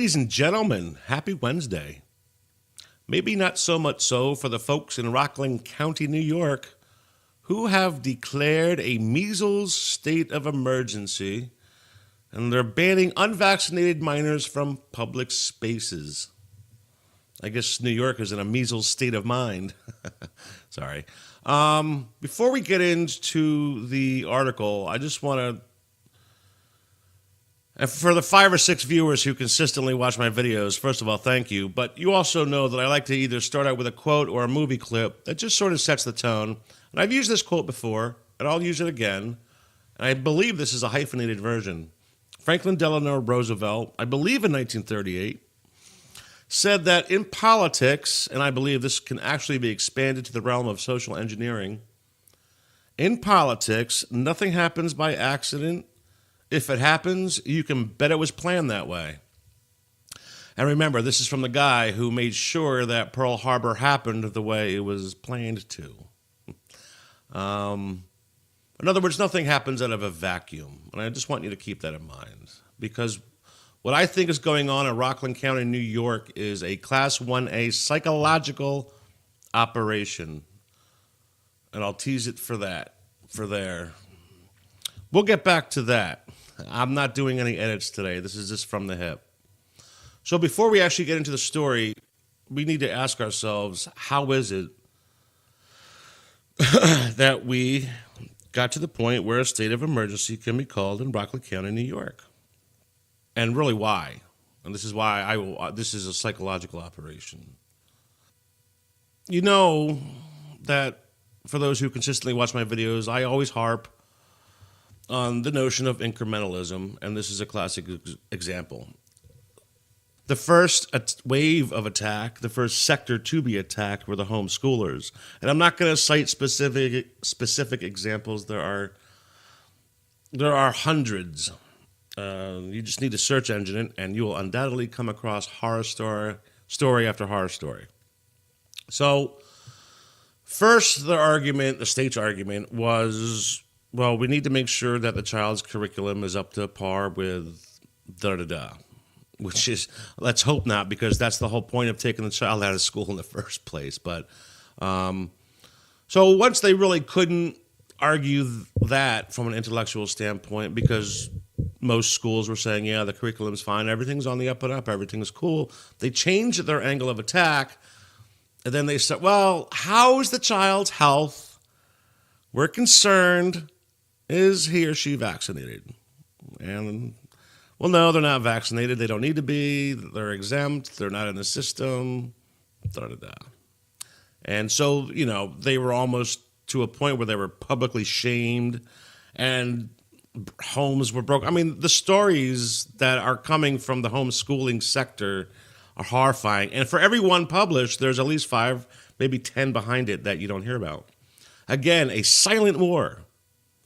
Ladies and gentlemen, happy Wednesday. Maybe not so much so for the folks in Rockland County, New York, who have declared a measles state of emergency, and they're banning unvaccinated minors from public spaces. I guess New York is in a measles state of mind. Sorry. Before we get into the article, I just want to, and for the 5 or 6 viewers who consistently watch my videos, first of all, thank you. But you also know that I like to either start out with a quote or a movie clip that just sort of sets the tone. And I've used this quote before, and I'll use it again. And I believe this is a hyphenated version. Franklin Delano Roosevelt, I believe in 1938, said that in politics, and I believe this can actually be expanded to the realm of social engineering, in politics, nothing happens by accident. If it happens, you can bet it was planned that way. And remember, this is from the guy who made sure that Pearl Harbor happened the way it was planned to. In other words, nothing happens out of a vacuum. And I just want you to keep that in mind. Because what I think is going on in Rockland County, New York, is a Class 1A psychological operation. And I'll tease it for there. We'll get back to that. I'm not doing any edits today. This is just from the hip. So before we actually get into the story, we need to ask ourselves, how is it that we got to the point where a state of emergency can be called in Rockland County, New York? And really why? And this is why this is a psychological operation. You know that for those who consistently watch my videos, I always harp on the notion of incrementalism, and this is a classic example. The first wave of attack, the first sector to be attacked, were the homeschoolers. And I'm not going to cite specific examples. There are hundreds. You just need a search engine, and you will undoubtedly come across horror story after horror story. So, first, the state's argument was, well, we need to make sure that the child's curriculum is up to par with da-da-da, which is, let's hope not, because that's the whole point of taking the child out of school in the first place. But so once they really couldn't argue that from an intellectual standpoint, because most schools were saying, yeah, the curriculum's fine, everything's on the up and up, everything's cool, they changed their angle of attack, and then they said, well, how is the child's health? We're concerned. Is he or she vaccinated? And, well, no, they're not vaccinated. They don't need to be. They're exempt. They're not in the system. Da-da-da. And so, they were almost to a point where they were publicly shamed and homes were broken. I mean, the stories that are coming from the homeschooling sector are horrifying. And for every one published, there's at least 5, maybe 10 behind it that you don't hear about. Again, a silent war.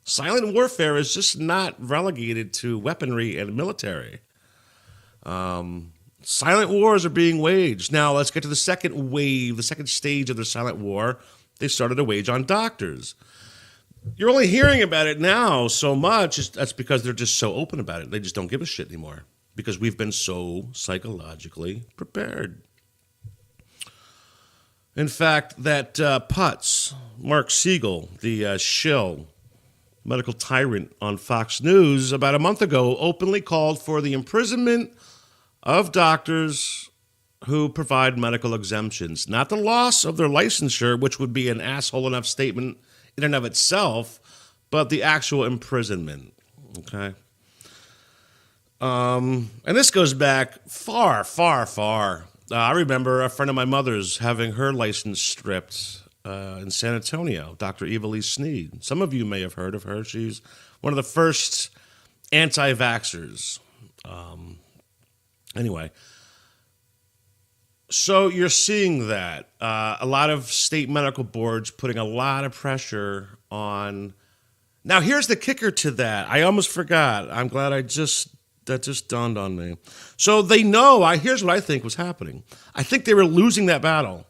Silent warfare is just not relegated to weaponry and military. Silent wars are being waged. Now, let's get to the second wave, the second stage of the silent war. They started to wage on doctors. You're only hearing about it now so much. That's because they're just so open about it. They just don't give a shit anymore because we've been so psychologically prepared. In fact, that Putz, Mark Siegel, the shill, medical tyrant on Fox News, about a month ago openly called for the imprisonment of doctors who provide medical exemptions. Not the loss of their licensure, which would be an asshole enough statement in and of itself, but the actual imprisonment. Okay? And this goes back far, far, far. I remember a friend of my mother's having her license stripped in San Antonio, Dr. Eva Lee Sneed. Some of you may have heard of her. She's one of the first anti-vaxxers. Anyway, so you're seeing that. A lot of state medical boards putting a lot of pressure on. Now, here's the kicker to that. I almost forgot. I'm glad that just dawned on me. So they know, here's what I think was happening. I think they were losing that battle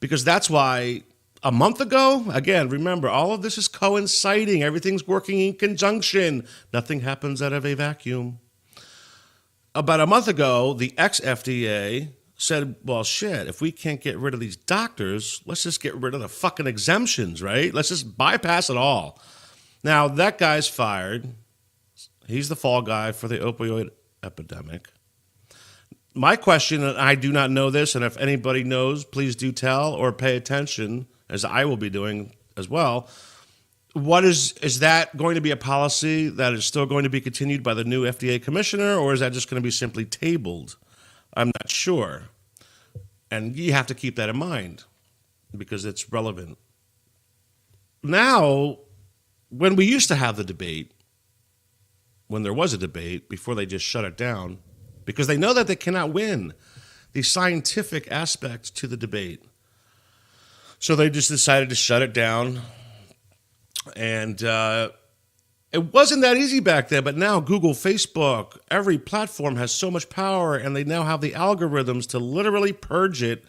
because that's why a month ago, again, remember, all of this is coinciding. Everything's working in conjunction. Nothing happens out of a vacuum. about a month ago, the ex-FDA said, well, shit, if we can't get rid of these doctors, let's just get rid of the fucking exemptions, right? Let's just bypass it all. Now, that guy's fired. He's the fall guy for the opioid epidemic. My question, and I do not know this, and if anybody knows, please do tell or pay attention, as I will be doing as well. What is that going to be a policy that is still going to be continued by the new FDA commissioner, or is that just going to be simply tabled? I'm not sure. And you have to keep that in mind because it's relevant. Now, when we used to have the debate, when there was a debate, before they just shut it down, because they know that they cannot win the scientific aspect to the debate. So they just decided to shut it down. And it wasn't that easy back then, but now Google, Facebook, every platform has so much power, and they now have the algorithms to literally purge it,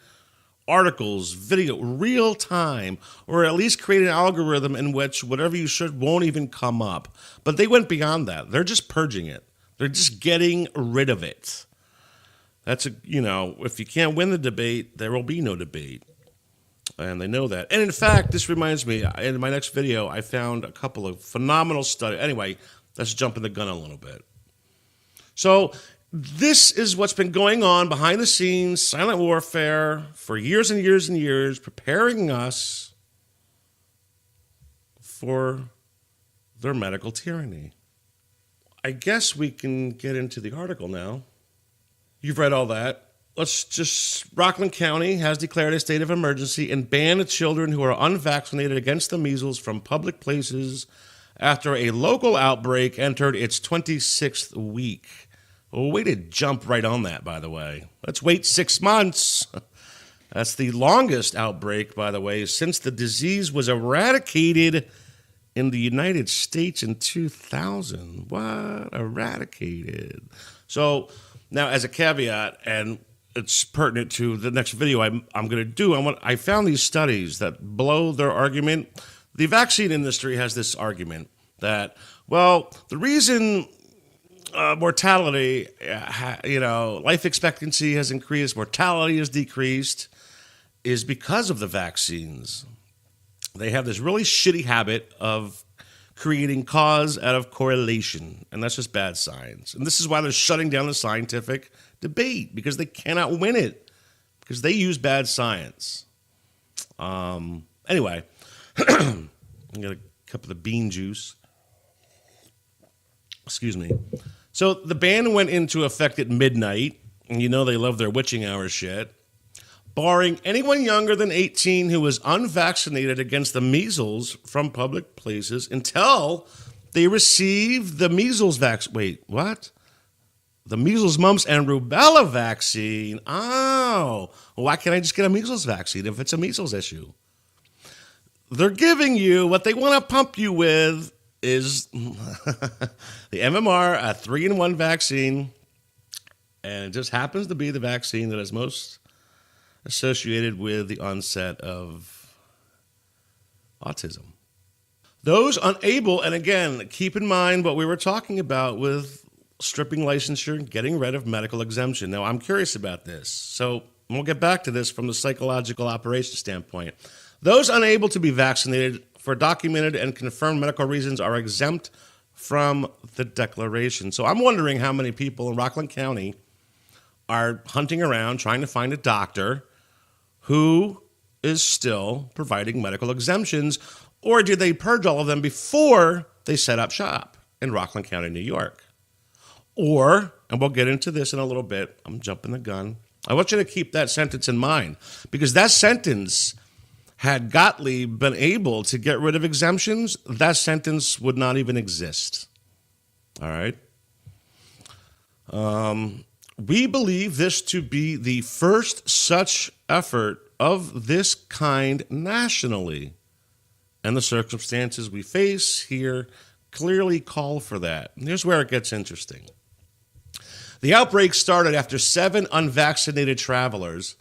articles, video, real time, or at least create an algorithm in which whatever you search won't even come up. But they went beyond that. They're just purging it. They're just getting rid of it. That's if you can't win the debate, there will be no debate. And they know that. And in fact, this reminds me, in my next video, I found a couple of phenomenal studies. Anyway, let's jump in the gun a little bit. So this is what's been going on behind the scenes, silent warfare, for years and years and years, preparing us for their medical tyranny. I guess we can get into the article now. You've read all that. Rockland County has declared a state of emergency and banned children who are unvaccinated against the measles from public places after a local outbreak entered its 26th week. Oh, way to jump right on that, by the way. Let's wait 6 months. That's the longest outbreak, by the way, since the disease was eradicated in the United States in 2000. What? Eradicated. So now, as a caveat, and it's pertinent to the next video I'm going to do, I found these studies that blow their argument. The vaccine industry has this argument that, well, the reason mortality, life expectancy has increased, mortality has decreased, is because of the vaccines. They have this really shitty habit of creating cause out of correlation, and that's just bad science. And this is why they're shutting down the scientific debate, because they cannot win it, because they use bad science. Anyway, I got a cup of the bean juice. Excuse me. So the ban went into effect at midnight, and they love their witching hour shit, barring anyone younger than 18 who was unvaccinated against the measles from public places until they received the measles vaccine. Wait, what? The measles, mumps, and rubella vaccine. Oh, why can't I just get a measles vaccine if it's a measles issue? They're giving you what they want to pump you with is the MMR, a 3-in-1 vaccine, and it just happens to be the vaccine that is most associated with the onset of autism. Those unable, and again, keep in mind what we were talking about with stripping licensure and getting rid of medical exemption. Now, I'm curious about this, so we'll get back to this from the psychological operation standpoint. Those unable to be vaccinated for documented and confirmed medical reasons are exempt from the declaration. So I'm wondering how many people in Rockland County are hunting around trying to find a doctor who is still providing medical exemptions, or did they purge all of them before they set up shop in Rockland County, New York? Or, and we'll get into this in a little bit, I'm jumping the gun. I want you to keep that sentence in mind, because that sentence, had Gottlieb been able to get rid of exemptions, that sentence would not even exist. All right? We believe this to be the first such effort of this kind nationally. And the circumstances we face here clearly call for that. And here's where it gets interesting. The outbreak started after 7 unvaccinated travelers.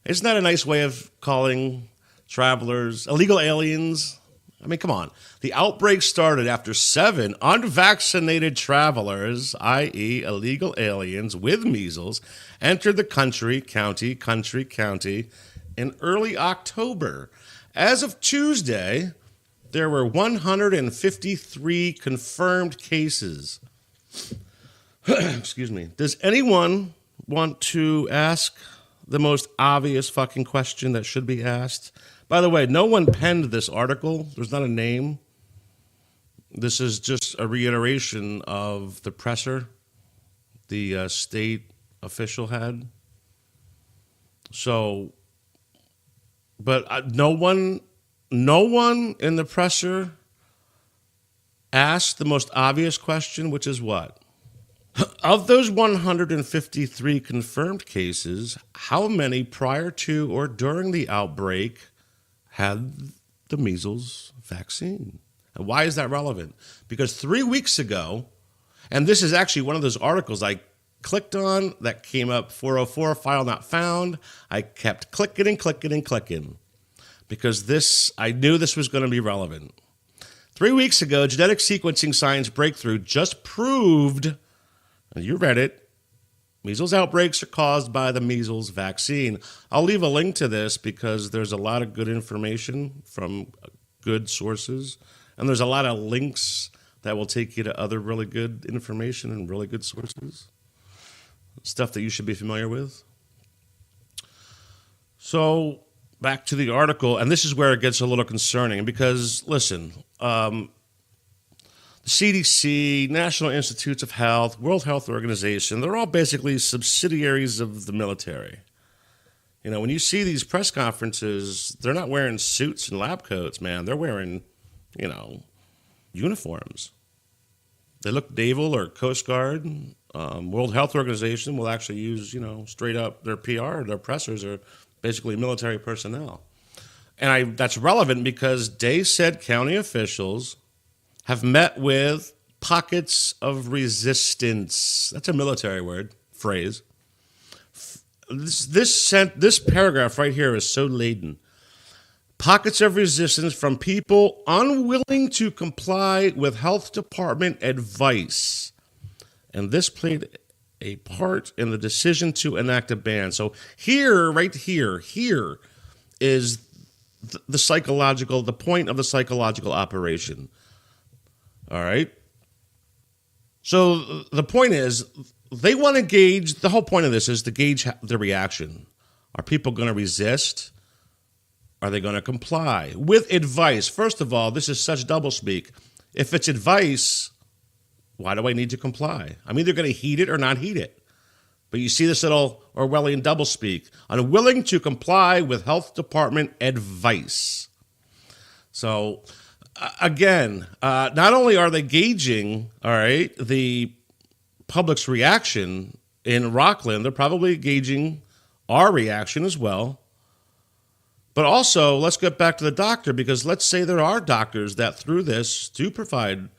Isn't that a nice way of calling travelers illegal aliens? I mean, come on. The outbreak started after 7 unvaccinated travelers, i.e. illegal aliens with measles, entered the county, in early October. As of Tuesday, there were 153 confirmed cases. Excuse me. Does anyone want to ask the most obvious fucking question that should be asked? By the way, no one penned this article. There's not a name. This is just a reiteration of the presser the state official had. So, but no one in the presser asked the most obvious question, which is what? Of those 153 confirmed cases, how many prior to or during the outbreak had the measles vaccine? And why is that relevant? Because 3 weeks ago, and this is actually one of those articles I clicked on that came up 404 file not found. I kept clicking and clicking and clicking because I knew this was going to be relevant. 3 weeks ago, genetic sequencing science breakthrough just proved, and you read it, measles outbreaks are caused by the measles vaccine. I'll leave a link to this because there's a lot of good information from good sources, and there's a lot of links that will take you to other really good information and really good sources, stuff that you should be familiar with. So back to the article, and this is where it gets a little concerning because, listen, the CDC, National Institutes of Health, World Health Organization, they're all basically subsidiaries of the military. You know, when you see these press conferences, they're not wearing suits and lab coats, man. They're wearing, uniforms. They look naval or Coast Guard. World Health Organization will actually use, straight up their PR, their pressers are basically military personnel. And that's relevant because they said county officials have met with pockets of resistance. That's a military phrase. This paragraph right here is so laden. Pockets of resistance from people unwilling to comply with health department advice. And this played a part in the decision to enact a ban. So here is the point of the psychological operation. All right. So the point is, they want to gauge, the whole point of this is to gauge the reaction. Are people going to resist? Are they going to comply? With advice, first of all, this is such doublespeak. If it's advice, why do I need to comply? I'm either going to heed it or not heed it. But you see this little Orwellian doublespeak. Unwilling to comply with health department advice. So again, not only are they gauging, all right, the public's reaction in Rockland, they're probably gauging our reaction as well. But also, let's get back to the doctor, because let's say there are doctors that through this do provide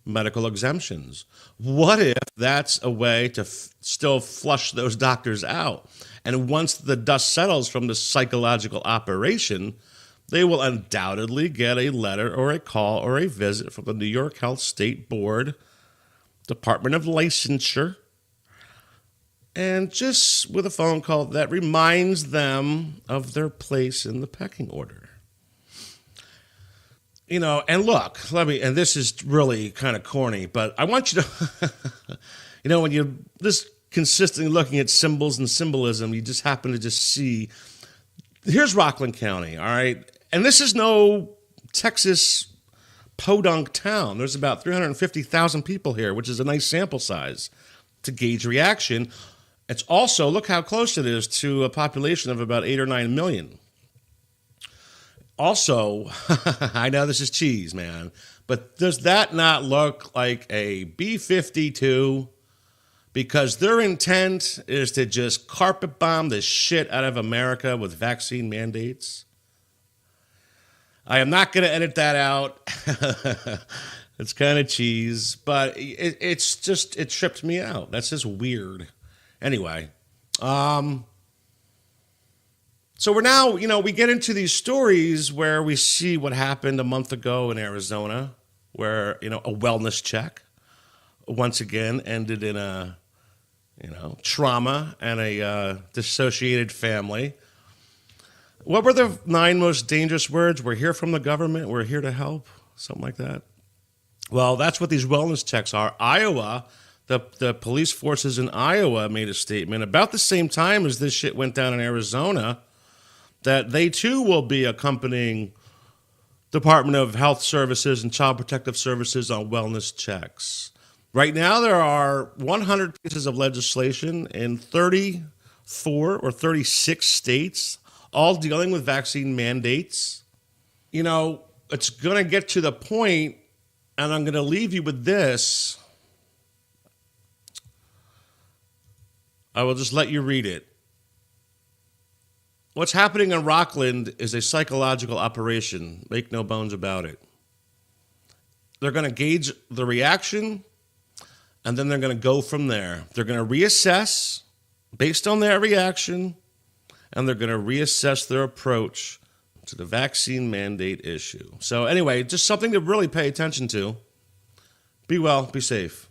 medical exemptions. What if that's a way to still flush those doctors out? And once the dust settles from the psychological operation, they will undoubtedly get a letter or a call or a visit from the New York Health State Board, Department of Licensure, and just with a phone call that reminds them of their place in the pecking order. And look, and this is really kind of corny, but I want you to, when you're this consistently looking at symbols and symbolism, you just happen to just see, here's Rockland County, all right? And this is no Texas podunk town. There's about 350,000 people here, which is a nice sample size to gauge reaction. It's also, look how close it is to a population of about 8 or 9 million. Also, I know this is cheese, man, but does that not look like a B-52? Because their intent is to just carpet bomb the shit out of America with vaccine mandates. I am not going to edit that out. It's kind of cheese, but it tripped me out. That's just weird. Anyway, So we're now, we get into these stories where we see what happened a month ago in Arizona, where, a wellness check once again ended in a, trauma and a dissociated family. What were the 9 most dangerous words? We're here from the government. We're here to help. Something like that. Well, that's what these wellness checks are. Iowa, the police forces in Iowa made a statement about the same time as this shit went down in Arizona that they too will be accompanying Department of Health Services and Child Protective Services on wellness checks. Right now, there are 100 pieces of legislation in 34 or 36 states, all dealing with vaccine mandates. It's going to get to the point, and I'm going to leave you with this. I will just let you read it. What's happening in Rockland is a psychological operation. Make no bones about it. They're going to gauge the reaction, and then they're going to go from there. They're going to reassess based on their reaction, and they're going to reassess their approach to the vaccine mandate issue. So anyway, just something to really pay attention to. Be well, be safe.